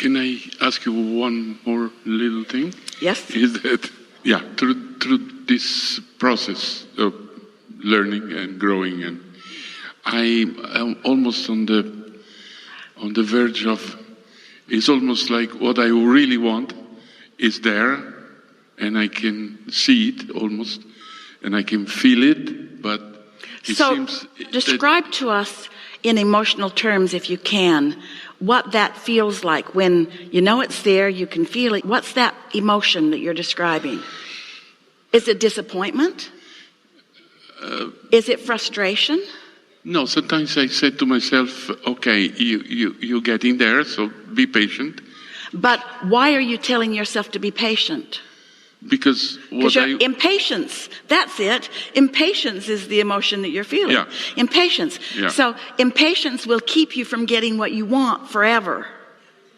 Can I ask you one more little thing? Yes. Is that, through this process of learning and growing, and I am almost on the verge of, it's almost like what I really want is there, and I can see it almost, and I can feel it, but it seems... Describe to us in emotional terms, if you can, what that feels like when you know it's there, you can feel it. What's that emotion that you're describing? Is it disappointment? Is it frustration? No, sometimes I say to myself, okay, you get in there, so be patient. But why are you telling yourself to be patient? Because impatience, that's it. Impatience is the emotion that you're feeling. Yeah. Impatience. Yeah. So impatience will keep you from getting what you want forever.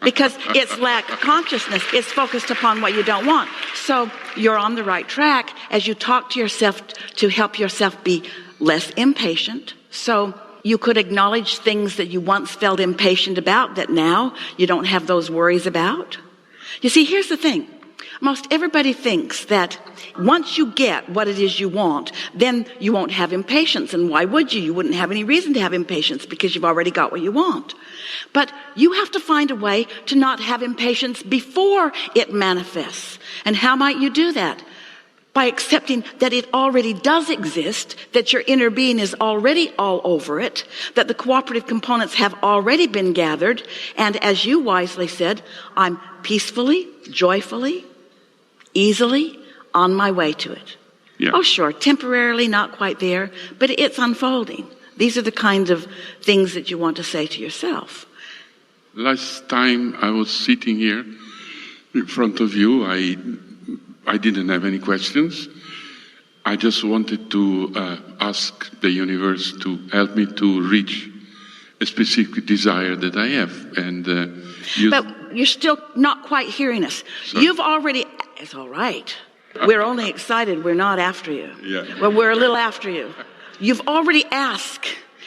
Because it's lack of consciousness. It's focused upon what you don't want. So you're on the right track as you talk to yourself to help yourself be less impatient. So you could acknowledge things that you once felt impatient about that now you don't have those worries about. You see, here's the thing. Most everybody thinks that once you get what it is you want, then you won't have impatience. And why would you? You wouldn't have any reason to have impatience because you've already got what you want. But you have to find a way to not have impatience before it manifests. And how might you do that? By accepting that it already does exist, that your inner being is already all over it, that the cooperative components have already been gathered, and as you wisely said, I'm peacefully, joyfully, easily on my way to it. Yeah. Oh, sure, temporarily not quite there, but it's unfolding. These are the kinds of things that you want to say to yourself. Last time I was sitting here in front of you, I didn't have any questions. I just wanted to ask the universe to help me to reach a specific desire that I have. And but you're still not quite hearing us. Sorry. You've already... It's all right. We're only excited. We're not after you. Yeah. Well, we're a little after you. You've already asked,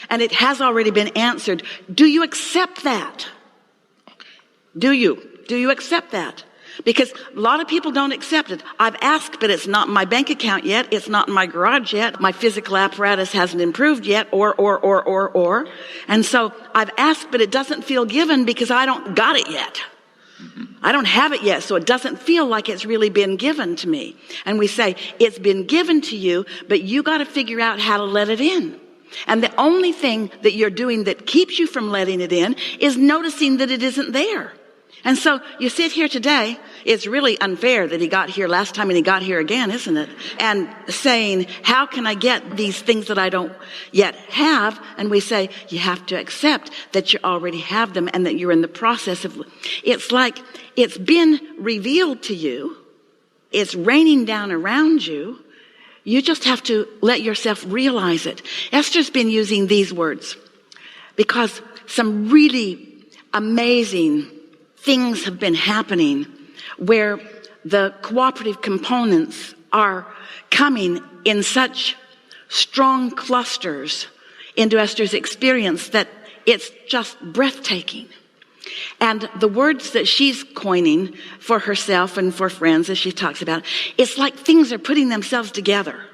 and it has already been answered. Do you accept that? Okay. Do you? Do you accept that? Because a lot of people don't accept it. I've asked, but it's not in my bank account yet. It's not in my garage yet. My physical apparatus hasn't improved yet, or. And so I've asked, but it doesn't feel given because I don't got it yet. I don't have it yet, so it doesn't feel like it's really been given to me. And we say, it's been given to you, but you got to figure out how to let it in. And the only thing that you're doing that keeps you from letting it in is noticing that it isn't there. And so you sit here today, it's really unfair that he got here last time and he got here again, isn't it? And saying, how can I get these things that I don't yet have? And we say, you have to accept that you already have them and that you're in the process of, it's like it's been revealed to you. It's raining down around you. You just have to let yourself realize it. Esther's been using these words because some really amazing things have been happening where the cooperative components are coming in such strong clusters into Esther's experience that it's just breathtaking. And the words that she's coining for herself and for friends, as she talks about, it's like things are putting themselves together.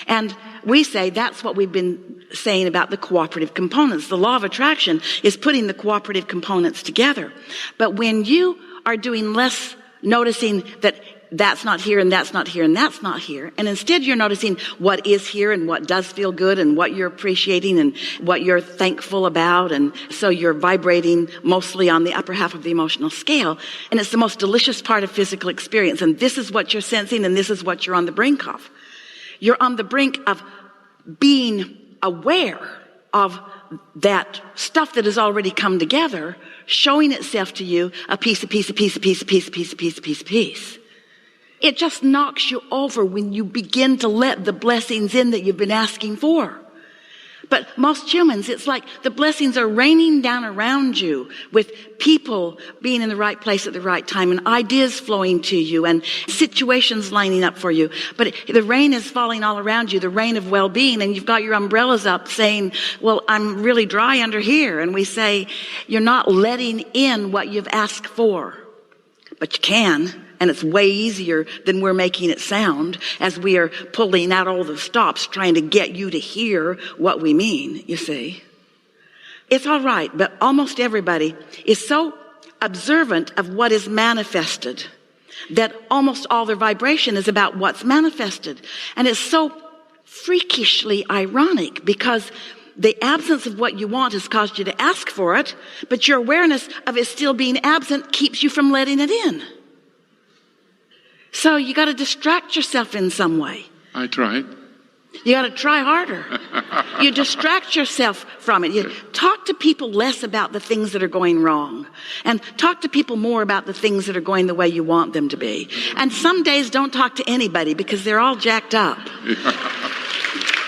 And we say that's what we've been saying about the cooperative components. The law of attraction is putting the cooperative components together. But when you are doing less noticing that that's not here and that's not here and that's not here, and instead you're noticing what is here and what does feel good and what you're appreciating and what you're thankful about, and so you're vibrating mostly on the upper half of the emotional scale, and it's the most delicious part of physical experience, and this is what you're sensing and this is what you're on the brink of. You're on the brink of being aware of that stuff that has already come together, showing itself to you a piece. It just knocks you over when you begin to let the blessings in that you've been asking for. But most humans, it's like the blessings are raining down around you with people being in the right place at the right time and ideas flowing to you and situations lining up for you. But the rain is falling all around you, the rain of well-being, and you've got your umbrellas up saying, well, I'm really dry under here. And we say, you're not letting in what you've asked for. But you can, and it's way easier than we're making it sound as we are pulling out all the stops trying to get you to hear what we mean, you see. It's all right, but almost everybody is so observant of what is manifested that almost all their vibration is about what's manifested. And it's so freakishly ironic because the absence of what you want has caused you to ask for it, but your awareness of it still being absent keeps you from letting it in. So you got to distract yourself in some way. I tried. You got to try harder. You distract yourself from it. You talk to people less about the things that are going wrong and talk to people more about the things that are going the way you want them to be. And some days don't talk to anybody because they're all jacked up.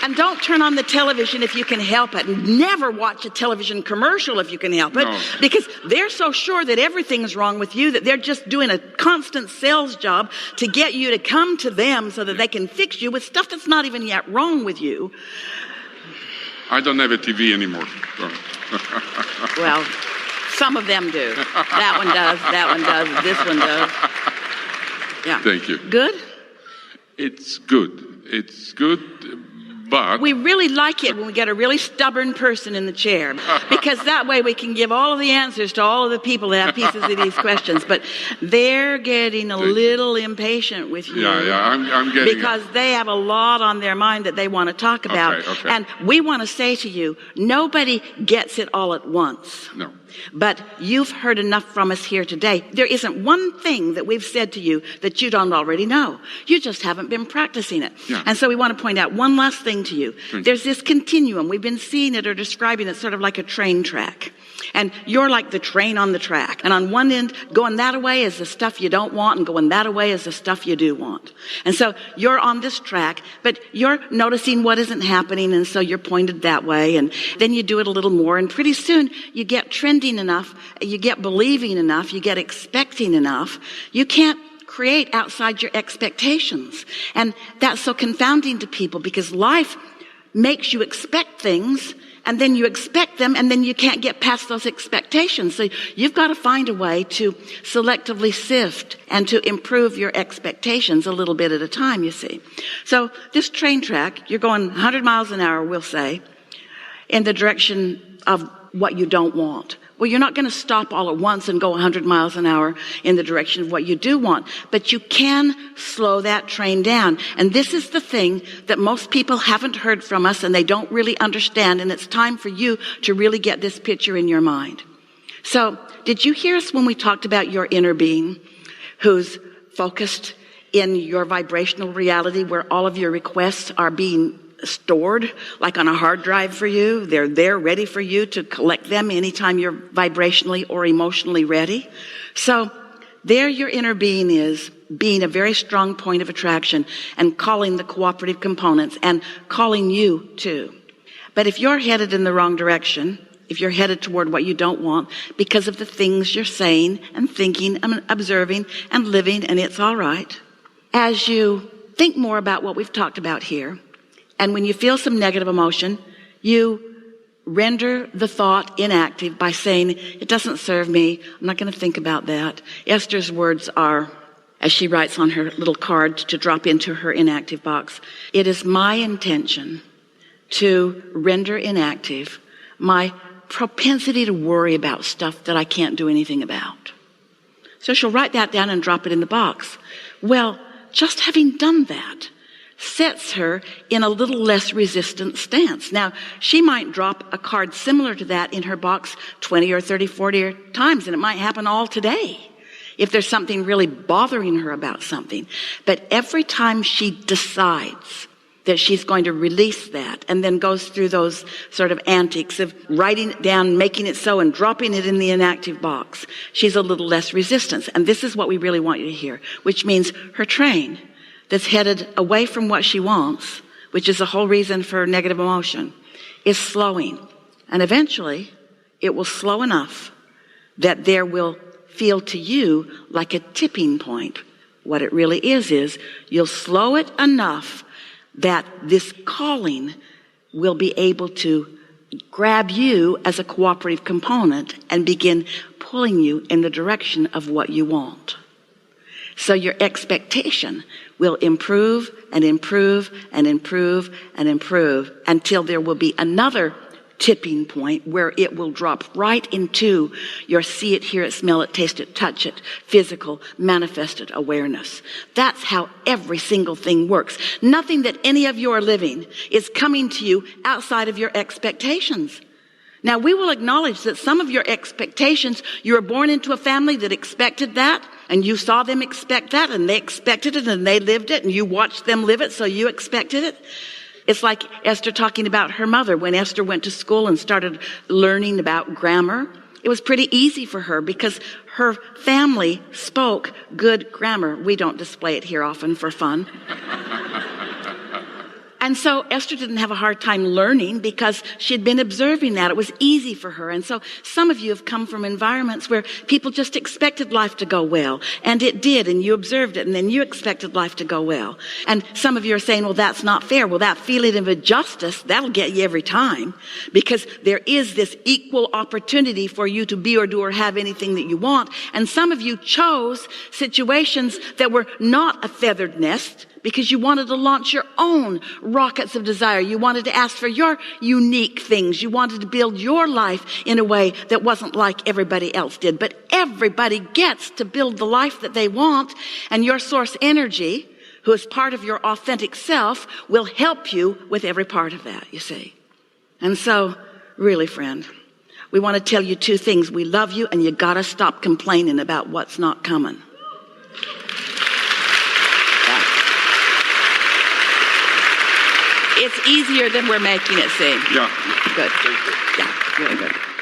And don't turn on the television if you can help it. And never watch a television commercial if you can help it. No. Because they're so sure that everything's wrong with you that they're just doing a constant sales job to get you to come to them so that they can fix you with stuff that's not even yet wrong with you. I don't have a TV anymore. Well, some of them do. That one does, that one does, this one does. Yeah. Thank you. Good? It's good. It's good. But we really like it when we get a really stubborn person in the chair because that way we can give all of the answers to all of the people that have pieces of these questions. But they're getting a little impatient with you. Yeah, I'm getting because they have a lot on their mind that they want to talk about. Okay. And we want to say to you, nobody gets it all at once. No. But you've heard enough from us here today. There isn't one thing that we've said to you that you don't already know. You just haven't been practicing it. Yeah. And so we want to point out one last thing to you. There's this continuum. We've been seeing it or describing it sort of like a train track. And you're like the train on the track. And on one end, going that away is the stuff you don't want, and going that away is the stuff you do want. And so you're on this track, but you're noticing what isn't happening, and so you're pointed that way. And then you do it a little more, and pretty soon you get trending enough, you get believing enough, you get expecting enough. You can't create outside your expectations. And that's so confounding to people because life makes you expect things, and then you expect them, and then you can't get past those expectations. So you've got to find a way to selectively sift and to improve your expectations a little bit at a time, you see. So this train track, you're going 100 miles an hour, we'll say, in the direction of what you don't want. Well, you're not going to stop all at once and go 100 miles an hour in the direction of what you do want, but you can slow that train down. And this is the thing that most people haven't heard from us and they don't really understand, and it's time for you to really get this picture in your mind. So, did you hear us when we talked about your inner being who's focused in your vibrational reality where all of your requests are being stored like on a hard drive for you? They're there ready for you to collect them anytime you're vibrationally or emotionally ready. So there your inner being is, being a very strong point of attraction and calling the cooperative components and calling you too. But if you're headed in the wrong direction, if you're headed toward what you don't want because of the things you're saying and thinking and observing and living, and it's all right, as you think more about what we've talked about here, and when you feel some negative emotion, you render the thought inactive by saying, it doesn't serve me. I'm not going to think about that. Esther's words are, as she writes on her little card to drop into her inactive box, it is my intention to render inactive my propensity to worry about stuff that I can't do anything about. So she'll write that down and drop it in the box. Well, just having done that sets her in a little less resistant stance. Now, she might drop a card similar to that in her box 20 or 30, 40 times, and it might happen all today if there's something really bothering her about something. But every time she decides that she's going to release that and then goes through those sort of antics of writing it down, making it so, and dropping it in the inactive box, she's a little less resistance. And this is what we really want you to hear, which means her train that's headed away from what she wants, which is the whole reason for negative emotion, is slowing. And eventually, it will slow enough that there will feel to you like a tipping point. What it really is you'll slow it enough that this calling will be able to grab you as a cooperative component and begin pulling you in the direction of what you want. So your expectation will improve and improve and improve and improve until there will be another tipping point where it will drop right into your see it, hear it, smell it, taste it, touch it, physical, manifested awareness. That's how every single thing works. Nothing that any of you are living is coming to you outside of your expectations. Now, we will acknowledge that some of your expectations, you were born into a family that expected that, and you saw them expect that, and they expected it, and they lived it, and you watched them live it, so you expected it. It's like Esther talking about her mother. When Esther went to school and started learning about grammar, it was pretty easy for her because her family spoke good grammar. We don't display it here often for fun. And so Esther didn't have a hard time learning because she'd been observing that. It was easy for her. And so some of you have come from environments where people just expected life to go well. And it did, and you observed it, and then you expected life to go well. And some of you are saying, well, that's not fair. Well, that feeling of injustice, that'll get you every time. Because there is this equal opportunity for you to be or do or have anything that you want. And some of you chose situations that were not a feathered nest, because you wanted to launch your own rockets of desire. You wanted to ask for your unique things. You wanted to build your life in a way that wasn't like everybody else did. But everybody gets to build the life that they want, and your source energy, who is part of your authentic self, will help you with every part of that, you see. And so, really, friend, we want to tell you two things. We love you, and you got to stop complaining about what's not coming. It's easier than we're making it seem. Yeah. Good. Yeah, really good.